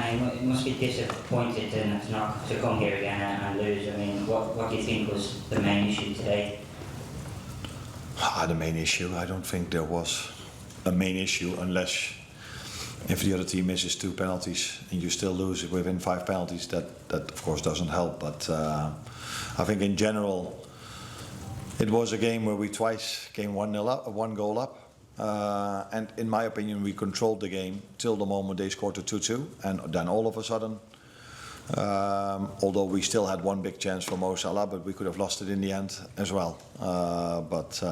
it must be disappointed to not to come here again and lose. I mean, what do you think was the main issue today? The main issue, I don't think there was a main issue unless if the other team misses 2 penalties and you still lose within 5 penalties, that of course doesn't help. But I think in general, it was a game where we twice came 1-0 up, 1 goal up. And in my opinion, we controlled the game till the moment they scored a 2-2. And then all of a sudden, although we still had 1 big chance for Mo Salah, but we could have lost it in the end as well. But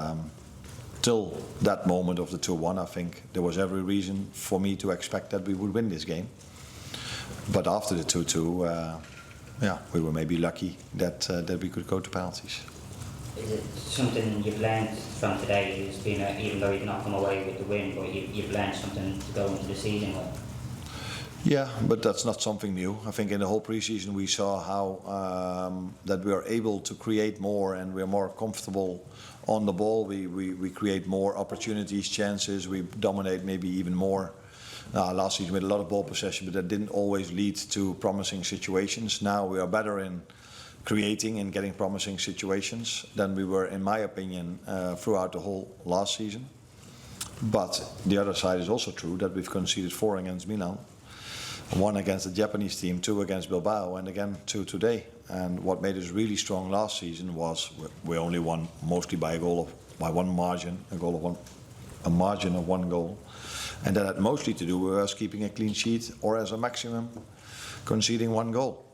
till that moment of the 2-1, I think there was every reason for me to expect that we would win this game. But after the 2-2, we were maybe lucky that we could go to penalties. Is it something you've learned from today? It's been even though you've not come away with the win, but you've learned something to go into the season with? Yeah, but that's not something new. I think in the whole preseason we saw how that we are able to create more and we're more comfortable on the ball. We create more opportunities, chances. We dominate maybe even more. Last season we had a lot of ball possession, but that didn't always lead to promising situations. Now we are better in creating and getting promising situations than we were, in my opinion, throughout the whole last season. But the other side is also true that we've conceded 4 against Milan, 1 against the Japanese team, 2 against Bilbao, and again 2 today. And what made us really strong last season was we only won mostly by a margin of 1 goal, and that had mostly to do with us keeping a clean sheet or as a maximum conceding 1 goal.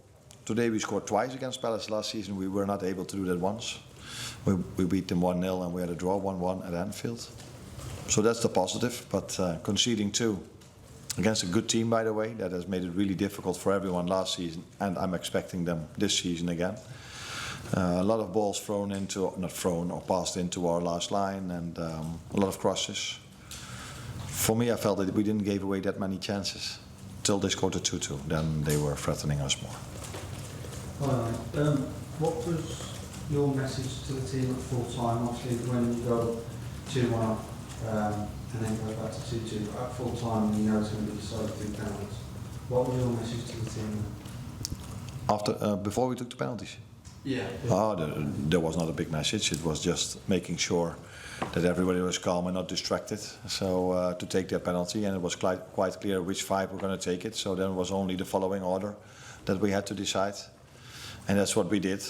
Today we scored twice against Palace last season. We were not able to do that once. We beat them 1-0 and we had a draw 1-1 at Anfield. So that's the positive, but conceding 2 against a good team, by the way, that has made it really difficult for everyone last season, and I'm expecting them this season again. A lot of balls passed into our last line, and a lot of crosses. For me, I felt that we didn't give away that many chances till they scored a 2-2. Then they were threatening us more. What was your message to the team at full time? Obviously, when you go 2-1 up and then go back to 2-2, but at full time, you know it's going to be decided through penalties. What was your message to the team? Before we took the penalties? Yeah. There was not a big message. It was just making sure that everybody was calm and not distracted. So to take their penalty, and it was quite clear which 5 were going to take it. So then it was only the following order that we had to decide. And that's what we did.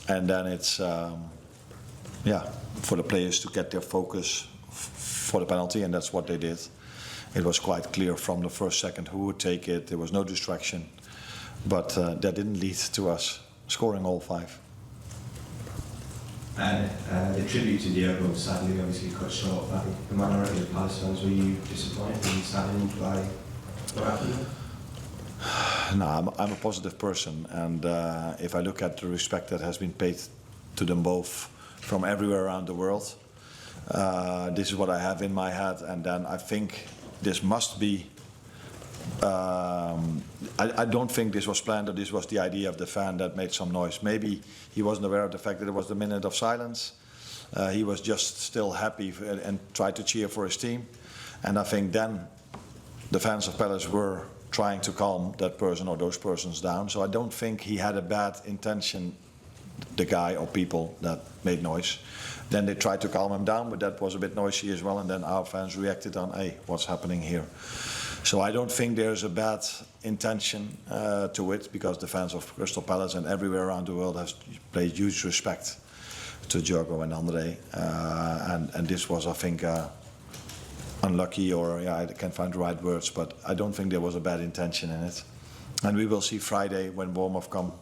And then it's, for the players to get their focus for the penalty, and that's what they did. It was quite clear from the first second who would take it. There was no distraction. But that didn't lead to us scoring all 5. And the tribute to Diogo sadly obviously cut short by the minority of Palace fans. Were you disappointed and saddened by what happened? No, I'm a positive person, and if I look at the respect that has been paid to them both from everywhere around the world, this is what I have in my head, and then I think this must be. I don't think this was planned, or this was the idea of the fan that made some noise. Maybe he wasn't aware of the fact that it was the minute of silence. He was just still happy and tried to cheer for his team, and I think then the fans of Palace were trying to calm that person or those persons down. So I don't think he had a bad intention, the guy or people that made noise. Then they tried to calm him down, but that was a bit noisy as well, and then our fans reacted on, hey, what's happening here? So I don't think there's a bad intention to it, because the fans of Crystal Palace and everywhere around the world have paid huge respect to Diogo and Andre, and this was, I think, unlucky, or I can't find the right words, but I don't think there was a bad intention in it. And we will see Friday when Bournemouth come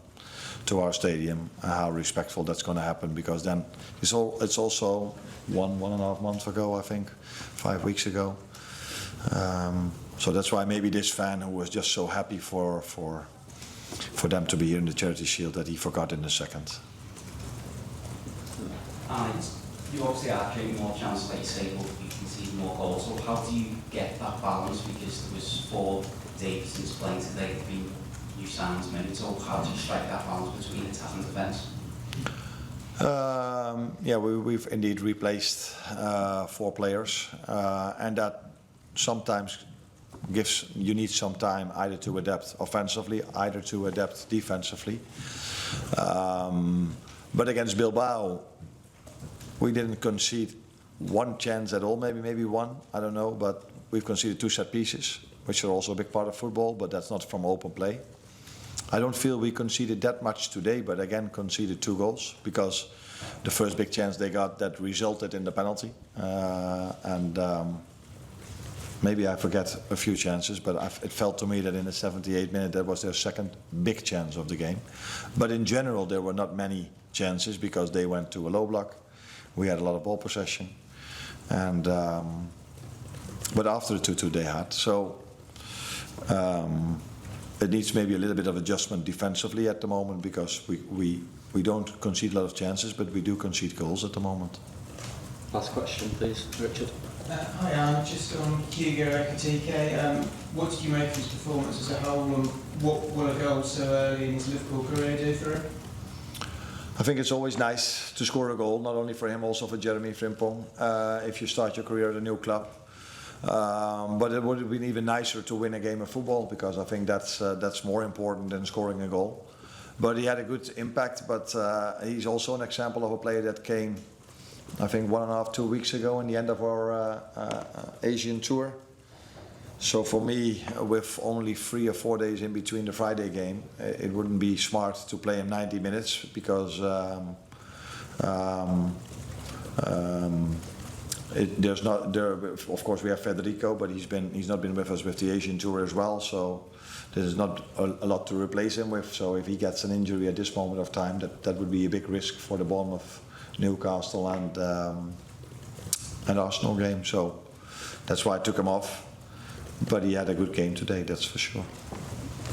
to our stadium how respectful that's going to happen, because then it's also 1.5 months ago, I think, 5 weeks ago. So that's why maybe this fan who was just so happy for them to be here in the Charity Shield that he forgot in a second. You obviously are creating more chances, like you say, but you can see more goals. So how do you get that balance? Because there was 4 days since playing today, there've been new signs minutes. So how do you strike that balance between attack and defence? We've indeed replaced 4 players, and that sometimes you need some time either to adapt offensively, either to adapt defensively. But against Bilbao, we didn't concede one chance at all, maybe one, I don't know, but we've conceded 2 set pieces, which are also a big part of football, but that's not from open play. I don't feel we conceded that much today, but again conceded 2 goals because the first big chance they got that resulted in the penalty, maybe I forget a few chances, but it felt to me that in the 78th minute that was their second big chance of the game. But in general there were not many chances because they went to a low block. We had a lot of ball possession, and but after the 2-2 they had. So it needs maybe a little bit of adjustment defensively at the moment because we don't concede a lot of chances, but we do concede goals at the moment. Last question, please, Richard. Hi, Arne. Just on Hugo Ekitike. What did you make of his performance as a whole, and what will a goal so early in his Liverpool career do for him? I think it's always nice to score a goal, not only for him, also for Jeremie Frimpong, if you start your career at a new club. But it would have been even nicer to win a game of football because I think that's more important than scoring a goal. But he had a good impact, but he's also an example of a player that came, I think 1.5, 2 weeks ago in the end of our Asian tour. So for me, with only 3 or 4 days in between the Friday game, it wouldn't be smart to play him 90 minutes because of course we have Federico, but he's not been with us with the Asian tour as well, so there's not a lot to replace him with. So if he gets an injury at this moment of time, that would be a big risk for the Bournemouth, Newcastle and Arsenal game. So that's why I took him off. But he had a good game today, that's for sure.